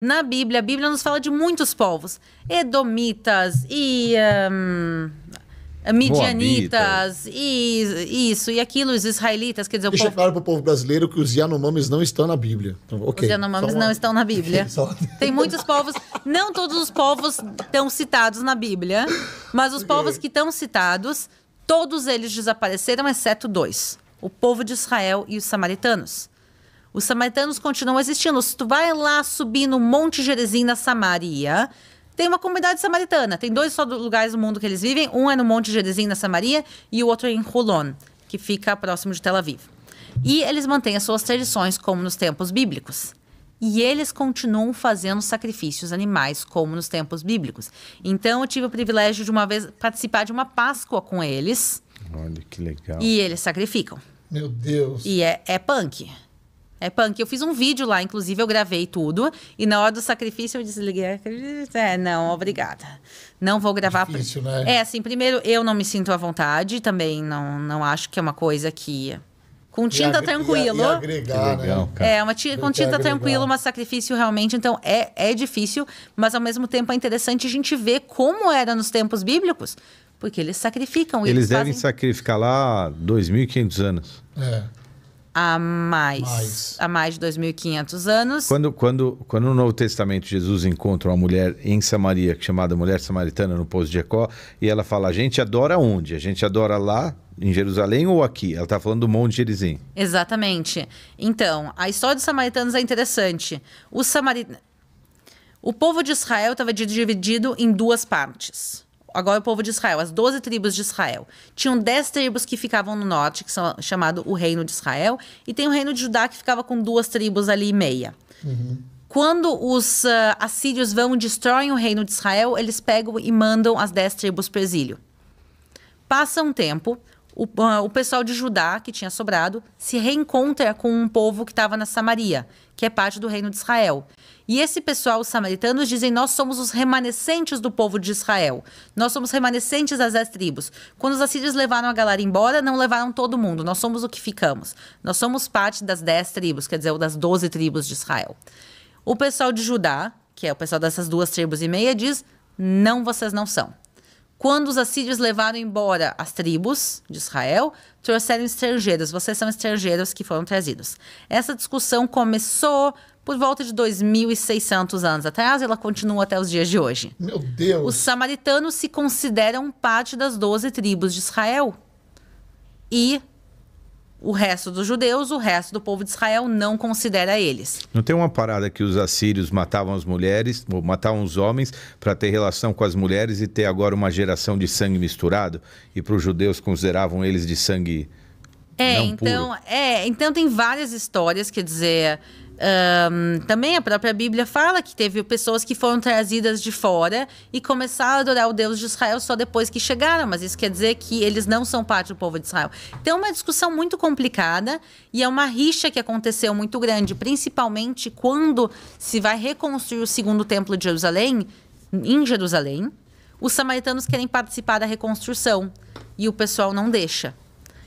Na Bíblia, a Bíblia nos fala de muitos povos. Edomitas e midianitas e isso e aquilo, os israelitas, quer dizer, Deixa claro para o povo brasileiro que os Yanomamis não estão na Bíblia. Então, os Yanomamis não estão na Bíblia. Tem muitos povos, não todos os povos estão citados na Bíblia, mas os povos que estão citados, todos eles desapareceram, exceto 2. O povo de Israel e os samaritanos. Os samaritanos continuam existindo. Se tu vai lá subir no Monte Gerizim, na Samaria, tem uma comunidade samaritana. Tem 2 só lugares do mundo que eles vivem. Um é no Monte Gerizim, na Samaria, e o outro é em Holon, que fica próximo de Tel Aviv. E eles mantêm as suas tradições, como nos tempos bíblicos. E eles continuam fazendo sacrifícios animais, como nos tempos bíblicos. Então, eu tive o privilégio de uma vez participar de uma Páscoa com eles. Olha, que legal. E eles sacrificam. Meu Deus. E é punk. É punk. Eu fiz um vídeo lá, inclusive eu gravei tudo. E na hora do sacrifício eu desliguei. Não, obrigada. Não vou gravar. Difícil, né? Assim, primeiro eu não me sinto à vontade. Também não acho que é uma coisa que... Com tinta tranquilo. E agregar, legal, né? Com tinta tranquilo, mas sacrifício realmente. Então é difícil, mas ao mesmo tempo é interessante a gente ver como era nos tempos bíblicos. Porque eles sacrificam. Eles devem sacrificar lá há 2.500 anos. Há mais de 2.500 anos. Quando no Novo Testamento Jesus encontra uma mulher em Samaria, chamada mulher samaritana, no Poço de Jacó, e ela fala, a gente adora onde? A gente adora lá, em Jerusalém ou aqui? Ela está falando do Monte Gerizim. Exatamente. Então, a história dos samaritanos é interessante. O povo de Israel estava dividido em 2 partes. Agora o povo de Israel, as 12 tribos de Israel. Tinham 10 tribos que ficavam no norte, que são chamado o Reino de Israel. E tem o Reino de Judá, que ficava com 2 tribos ali e meia. Quando os assírios vão e destroem o Reino de Israel, eles pegam e mandam as 10 tribos para o exílio. Passa um tempo, o pessoal de Judá, que tinha sobrado, se reencontra com um povo que estava na Samaria, que é parte do Reino de Israel. E esse pessoal, os samaritanos, dizem, nós somos os remanescentes do povo de Israel. Nós somos remanescentes das 10 tribos. Quando os assírios levaram a galera embora, não levaram todo mundo. Nós somos o que ficamos. Nós somos parte das 10 tribos, quer dizer, das 12 tribos de Israel. O pessoal de Judá, que é o pessoal dessas 2 tribos e meia, diz, não, vocês não são. Quando os assírios levaram embora as tribos de Israel, trouxeram estrangeiros. Vocês são estrangeiros que foram trazidos. Essa discussão começou por volta de 2.600 anos atrás, ela continua até os dias de hoje. Meu Deus! Os samaritanos se consideram parte das 12 tribos de Israel. E o resto dos judeus, o resto do povo de Israel não considera eles. Não tem uma parada que os assírios matavam as mulheres, ou matavam os homens para ter relação com as mulheres e ter agora uma geração de sangue misturado? E para os judeus consideravam eles de sangue não puro? Então tem várias histórias, quer dizer... também a própria Bíblia fala que teve pessoas que foram trazidas de fora e começaram a adorar o Deus de Israel só depois que chegaram, mas isso quer dizer que eles não são parte do povo de Israel. Então é uma discussão muito complicada e é uma rixa que aconteceu muito grande, principalmente quando se vai reconstruir o segundo templo de Jerusalém, em Jerusalém, os samaritanos querem participar da reconstrução e o pessoal não deixa.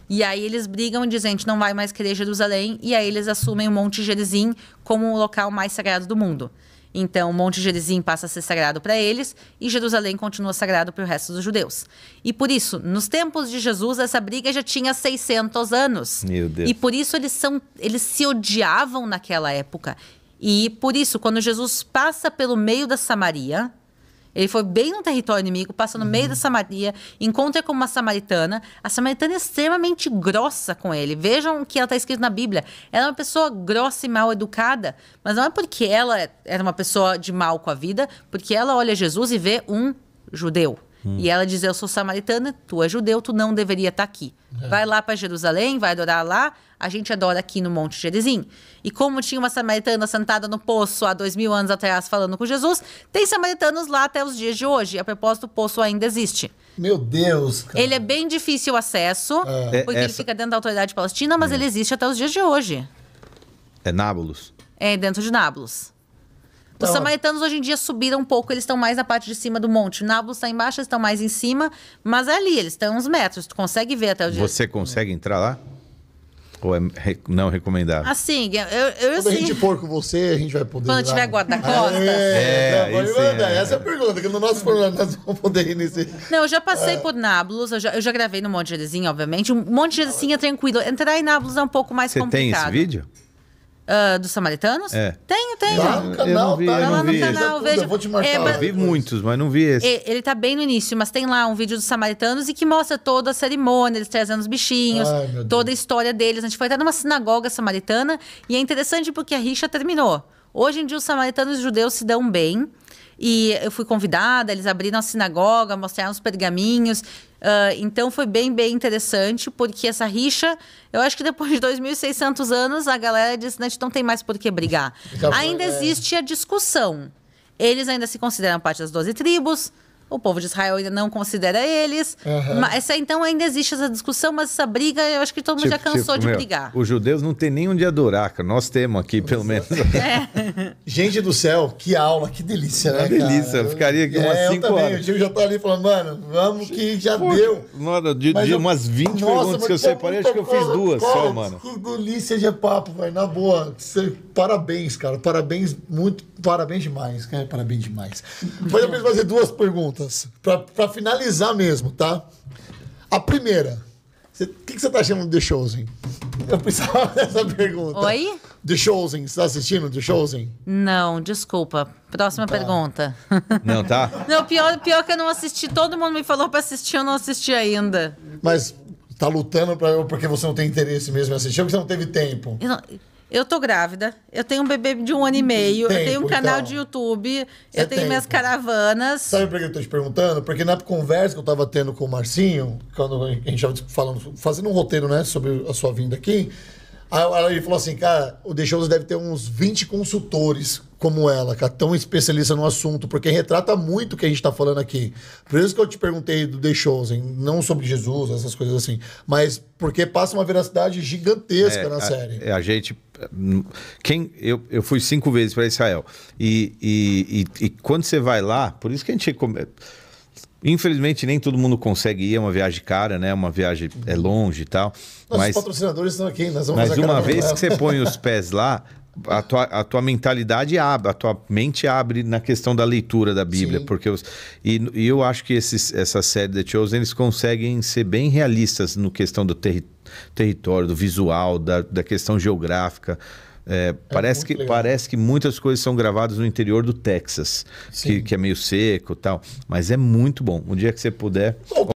E aí eles brigam e dizem, a gente não vai mais querer Jerusalém, e aí eles assumem o Monte Gerizim como o local mais sagrado do mundo. Então, o Monte Gerizim passa a ser sagrado para eles, e Jerusalém continua sagrado para o resto dos judeus. E por isso, nos tempos de Jesus, essa briga já tinha 600 anos. Meu Deus. E por isso eles se odiavam naquela época. E por isso, quando Jesus passa pelo meio da Samaria... Ele foi bem no território inimigo, passa no meio da Samaria, encontra com uma samaritana. A samaritana é extremamente grossa com ele. Vejam o que ela está escrito na Bíblia. Ela é uma pessoa grossa e mal educada, mas não é porque ela era uma pessoa de mal com a vida, porque ela olha Jesus e vê um judeu. E ela diz, eu sou samaritana, tu é judeu, tu não deveria estar aqui. Vai lá para Jerusalém, vai adorar lá, a gente adora aqui no Monte Gerizim. E como tinha uma samaritana sentada no poço há 2.000 anos atrás falando com Jesus, tem samaritanos lá até os dias de hoje. A propósito, o poço ainda existe. Meu Deus, cara. Ele é bem difícil o acesso, porque ele fica dentro da autoridade palestina, mas ele existe até os dias de hoje. É Nábulos? É, dentro de Nábulos. Os samaritanos hoje em dia subiram um pouco, eles estão mais na parte de cima do monte. Nábulos está embaixo, eles estão mais em cima, mas é ali, eles estão uns metros, tu consegue ver até o dia. Você consegue entrar lá? Ou é não recomendável? Assim, Quando a gente for com você, a gente vai poder. Quando tiver guarda-costas. Essa é a pergunta, que no nosso programa nós vamos poder ir nesse. Não, eu já passei por Nablus, eu já gravei no Monte Gerizim, obviamente. Um Monte Gerizim é tranquilo. Entrar em Nablus é um pouco mais complicado. Você tem esse vídeo? Dos samaritanos? É. Tenho. Lá no canal, vi, tá? eu não Lá no vi. canal, veja. Eu vou te marcar. Eu vi muitos, mas não vi esse. Ele tá bem no início, mas tem lá um vídeo dos samaritanos e que mostra toda a cerimônia, eles trazendo os bichinhos, Ai, meu Deus. toda a história deles. A gente foi até numa sinagoga samaritana e é interessante porque a rixa terminou. Hoje em dia os samaritanos e os judeus se dão bem. E eu fui convidada, eles abriram a sinagoga, mostraram os pergaminhos. Então foi bem interessante, porque essa rixa, eu acho que depois de 2.600 anos, a galera disse, a gente não tem mais por que brigar. Ainda existe a discussão. Eles ainda se consideram parte das 12 tribos, o povo de Israel ainda não considera eles. Mas, então ainda existe essa discussão, mas essa briga, eu acho que todo mundo já cansou de brigar. Os judeus não tem nem onde adorar, cara. Nós temos aqui, pelo menos. Gente do céu, que aula, que delícia, né, Uma delícia, cara? eu ficaria aqui umas 5 horas. O tio já tá ali falando, mano, vamos que já deu. De umas 20 perguntas que eu separei, acho que eu fiz 2 só, mano. Que delícia de papo, velho, na boa. Parabéns, cara, parabéns demais, cara, parabéns demais. Mas eu preciso fazer 2 perguntas, pra finalizar mesmo, tá? A primeira, o que você tá achando do The Chosen? Eu precisava dessa pergunta. Oi? The Chosen, você tá assistindo The Chosen? Não, desculpa. Próxima pergunta. Não, tá? Não, pior que eu não assisti. Todo mundo me falou pra assistir, eu não assisti ainda. Mas tá lutando porque você não tem interesse mesmo em assistir ou porque você não teve tempo? Eu tô grávida, eu tenho um bebê de 1 ano e meio, eu tenho um canal então. de YouTube, eu tenho minhas caravanas. Sabe por que eu tô te perguntando? Porque na conversa que eu tava tendo com o Marcinho, quando a gente tava falando, fazendo um roteiro, né, sobre a sua vinda aqui, aí ele falou assim, cara, o The Chosen deve ter uns 20 consultores como ela, cara, tão especialista no assunto, porque retrata muito o que a gente tá falando aqui. Por isso que eu te perguntei do The Chosen, não sobre Jesus, essas coisas assim, mas porque passa uma veracidade gigantesca na série. A gente... Eu fui 5 vezes para Israel. E quando você vai lá, por isso que a gente... Infelizmente, nem todo mundo consegue ir, é uma viagem cara, né? Uma viagem é longe e tal. Nossos patrocinadores estão aqui, nós vamos mas fazer uma vez que você põe os pés lá, a tua mentalidade abre, a tua mente abre na questão da leitura da Bíblia. Sim. Porque e eu acho que essa série The Chosen, eles conseguem ser bem realistas no questão do território, do visual, da questão geográfica. Parece que muitas coisas são gravadas no interior do Texas, que é meio seco e tal, mas é muito bom. Um dia que você puder...